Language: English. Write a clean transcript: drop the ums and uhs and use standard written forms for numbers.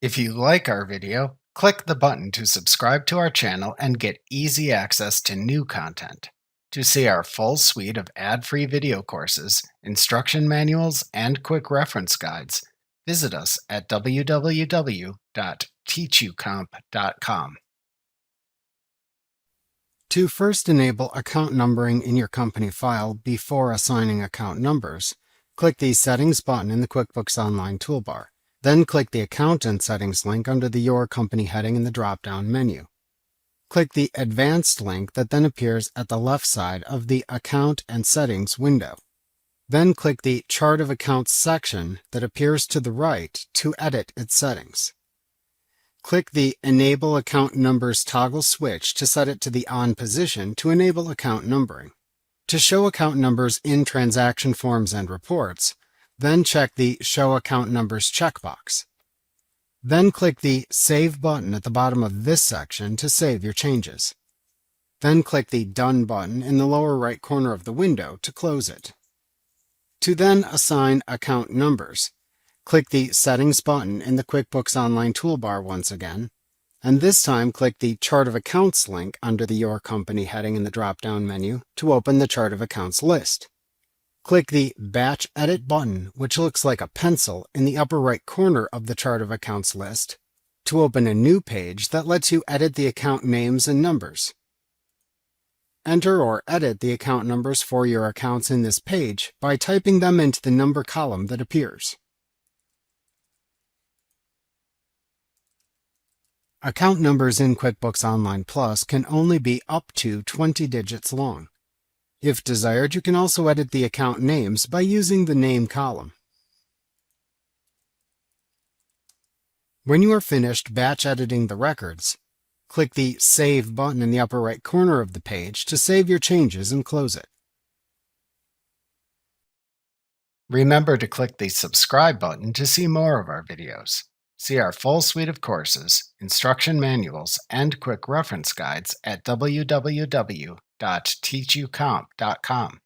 If you like our video, click the button to subscribe to our channel and get easy access to new content. To see our full suite of ad-free video courses, instruction manuals, and quick reference guides, visit us at www.teachucomp.com. To first enable account numbering in your company file before assigning account numbers, click the Settings button in the QuickBooks Online toolbar. Then click the Account and Settings link under the Your Company heading in the drop-down menu. Click the Advanced link that then appears at the left side of the Account and Settings window. Then click the Chart of Accounts section that appears to the right to edit its settings. Click the Enable Account Numbers toggle switch to set it to the On position to enable account numbering. To show account numbers in transaction forms and reports, then check the Show Account Numbers checkbox. Then click the Save button at the bottom of this section to save your changes. Then click the Done button in the lower right corner of the window to close it. To then assign account numbers, click the Settings button in the QuickBooks Online toolbar once again, and this time click the Chart of Accounts link under the Your Company heading in the drop-down menu to open the Chart of Accounts list. Click the Batch Edit button, which looks like a pencil, in the upper right corner of the Chart of Accounts list, to open a new page that lets you edit the account names and numbers. Enter or edit the account numbers for your accounts in this page by typing them into the number column that appears. Account numbers in QuickBooks Online Plus can only be up to 20 digits long. If desired, you can also edit the account names by using the Name column. When you are finished batch editing the records, click the Save button in the upper right corner of the page to save your changes and close it. Remember to click the Subscribe button to see more of our videos. See our full suite of courses, instruction manuals, and quick reference guides at www.teachucomp.com.